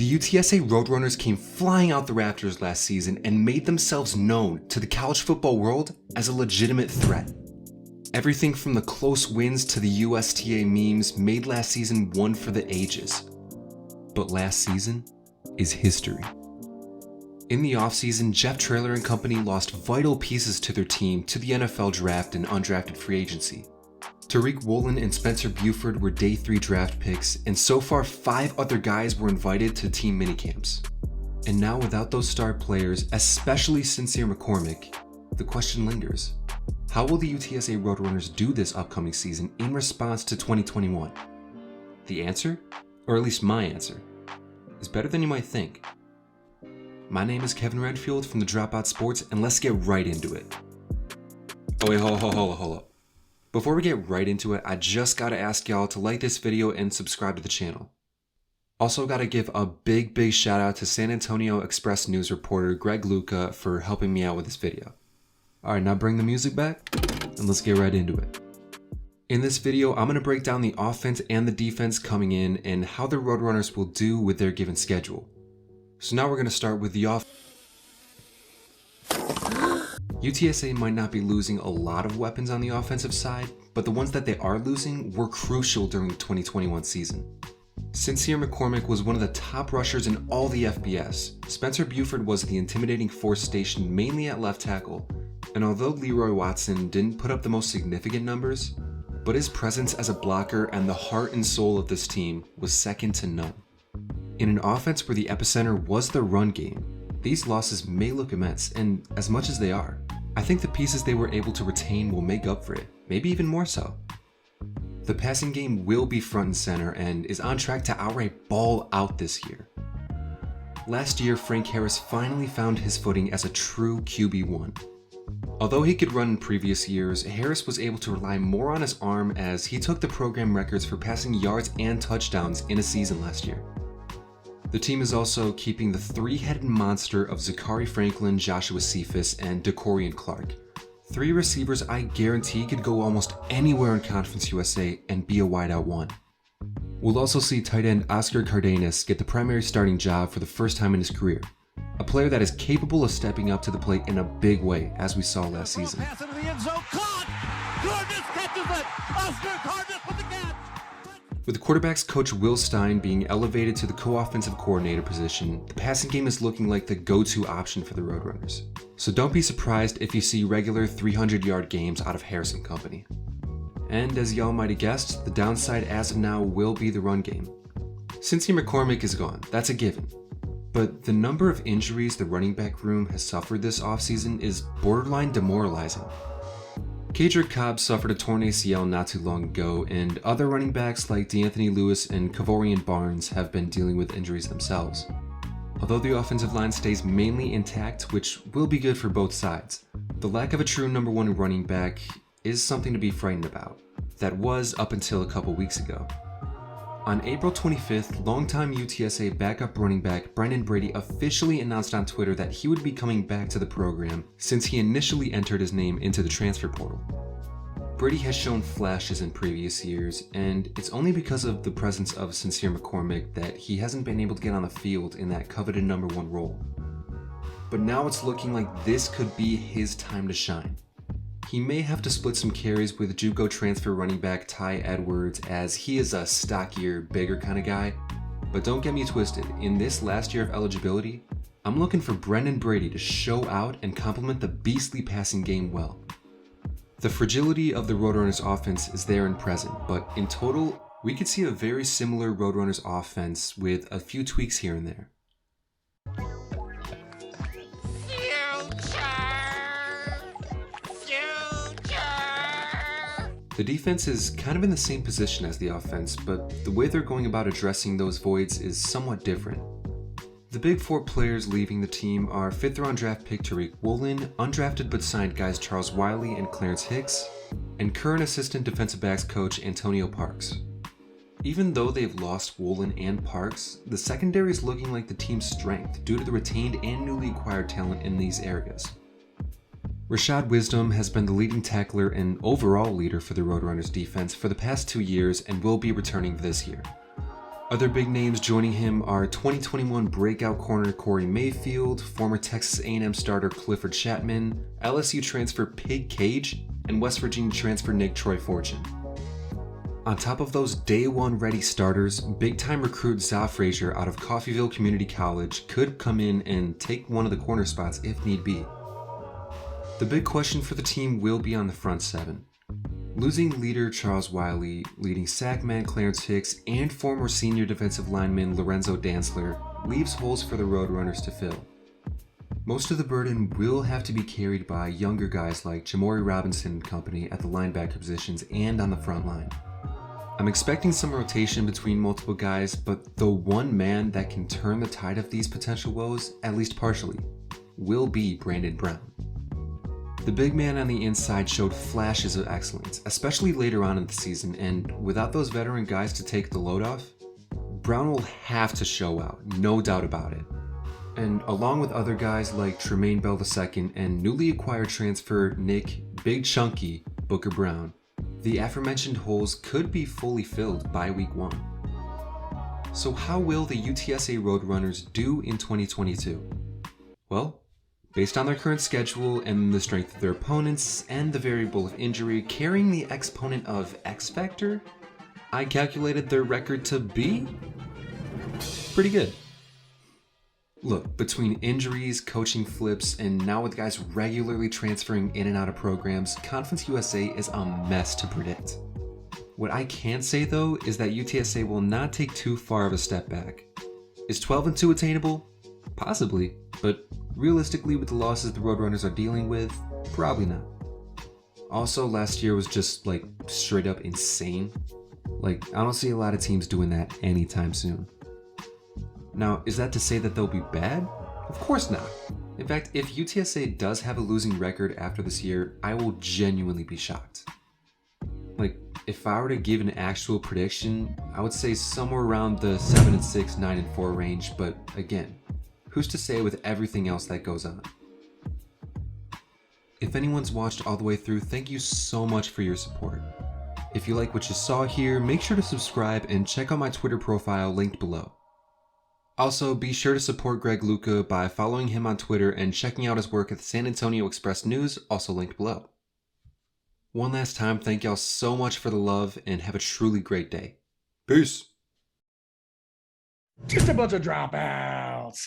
The UTSA Roadrunners came flying out the rafters last season and made themselves known to the college football world as a legitimate threat. Everything from the close wins to the USTA memes made last season one for the ages. But last season is history. In the offseason, Jeff Traylor and company lost vital pieces to their team to the NFL draft and undrafted free agency. Tariq Woolen and Spencer Buford were day 3 draft picks, and so far 5 other guys were invited to team minicamps. And now without those star players, especially Sincere McCormick, the question lingers. How will the UTSA Roadrunners do this upcoming season in response to 2021? The answer, or at least my answer, is better than you might think. My name is Kevin Redfield from the Dropout Sports, and let's get right into it. Oh wait, hold up. Before we get right into it, I just gotta ask y'all to like this video and subscribe to the channel. Also gotta give a big shout out to San Antonio Express News reporter Greg Luca for helping me out with this video. Alright, now bring the music back, and let's get right into it. In this video, I'm gonna break down the offense and the defense coming in and how the Roadrunners will do with their given schedule. So now we're gonna start with the offense. UTSA might not be losing a lot of weapons on the offensive side, but the ones that they are losing were crucial during the 2021 season. Sincere McCormick was one of the top rushers in all the FBS. Spencer Buford was the intimidating force stationed mainly at left tackle, and although Leroy Watson didn't put up the most significant numbers, but his presence as a blocker and the heart and soul of this team was second to none. In an offense where the epicenter was the run game, these losses may look immense, and as much as they are, I think the pieces they were able to retain will make up for it, maybe even more so. The passing game will be front and center and is on track to outright ball out this year. Last year, Frank Harris finally found his footing as a true QB1. Although he could run in previous years, Harris was able to rely more on his arm as he took the program records for passing yards and touchdowns in a season last year. The team is also keeping the 3-headed monster of Zachary Franklin, Joshua Cephas, and Decorian Clark. 3 receivers I guarantee could go almost anywhere in Conference USA and be a wideout one. We'll also see tight end Oscar Cardenas get the primary starting job for the first time in his career. A player that is capable of stepping up to the plate in a big way, as we saw last season. With the quarterback's coach Will Stein being elevated to the co-offensive coordinator position, the passing game is looking like the go-to option for the Roadrunners. So don't be surprised if you see regular 300-yard games out of Harris and company. And as y'all might have guessed, the downside as of now will be the run game. Sincere McCormick is gone, that's a given. But the number of injuries the running back room has suffered this offseason is borderline demoralizing. Kadrick Cobb suffered a torn ACL not too long ago, and other running backs like D'Anthony Lewis and Kavorian Barnes have been dealing with injuries themselves. Although the offensive line stays mainly intact, which will be good for both sides, the lack of a true number 1 running back is something to be frightened about. That was up until a couple weeks ago. On April 25th, longtime UTSA backup running back Brendan Brady officially announced on Twitter that he would be coming back to the program since he initially entered his name into the transfer portal. Brady has shown flashes in previous years, and it's only because of the presence of Sincere McCormick that he hasn't been able to get on the field in that coveted number 1 role. But now it's looking like this could be his time to shine. He may have to split some carries with JUCO transfer running back Ty Edwards, as he is a stockier, bigger kind of guy. But don't get me twisted, in this last year of eligibility, I'm looking for Brendan Brady to show out and complement the beastly passing game well. The fragility of the Roadrunners offense is there and present, but in total, we could see a very similar Roadrunners offense with a few tweaks here and there. The defense is kind of in the same position as the offense, but the way they're going about addressing those voids is somewhat different. The big 4 players leaving the team are 5th round draft pick Tariq Woolen, undrafted but signed guys Charles Wiley and Clarence Hicks, and current assistant defensive backs coach Antonio Parks. Even though they've lost Woolen and Parks, the secondary is looking like the team's strength due to the retained and newly acquired talent in these areas. Rashad Wisdom has been the leading tackler and overall leader for the Roadrunners defense for the past 2 years and will be returning this year. Other big names joining him are 2021 breakout corner Corey Mayfield, former Texas A&M starter Clifford Chapman, LSU transfer Pig Cage, and West Virginia transfer Nick Troy Fortune. On top of those day one ready starters, big-time recruit Za Frazier out of Coffeyville Community College could come in and take one of the corner spots if need be. The big question for the team will be on the front seven. Losing leader Charles Wiley, leading sack man Clarence Hicks, and former senior defensive lineman Lorenzo Dantzler leaves holes for the Roadrunners to fill. Most of the burden will have to be carried by younger guys like Jamori Robinson and company at the linebacker positions and on the front line. I'm expecting some rotation between multiple guys, but the one man that can turn the tide of these potential woes, at least partially, will be Brandon Brown. The big man on the inside showed flashes of excellence, especially later on in the season, and without those veteran guys to take the load off, Brown will have to show out, no doubt about it. And along with other guys like Tremaine Bell II and newly acquired transfer Nick Big Chunky Booker Brown, the aforementioned holes could be fully filled by week 1. So how will the UTSA Roadrunners do in 2022? Well, based on their current schedule and the strength of their opponents and the variable of injury carrying the exponent of X Factor, I calculated their record to be pretty good. Look, between injuries, coaching flips, and now with guys regularly transferring in and out of programs, Conference USA is a mess to predict. What I can say though is that UTSA will not take too far of a step back. Is 12-2 attainable? Possibly, but realistically with the losses the Roadrunners are dealing with, probably not. Also, last year was just like straight up insane. Like, I don't see a lot of teams doing that anytime soon. Now, is that to say that they'll be bad? Of course not. In fact, if UTSA does have a losing record after this year, I will genuinely be shocked. Like, if I were to give an actual prediction, I would say somewhere around the 7-6, 9-4 range, but again, who's to say with everything else that goes on? If anyone's watched all the way through, thank you so much for your support. If you like what you saw here, make sure to subscribe and check out my Twitter profile linked below. Also, be sure to support Greg Luca by following him on Twitter and checking out his work at the San Antonio Express News, also linked below. One last time, thank y'all so much for the love and have a truly great day. Peace. Just a bunch of dropouts.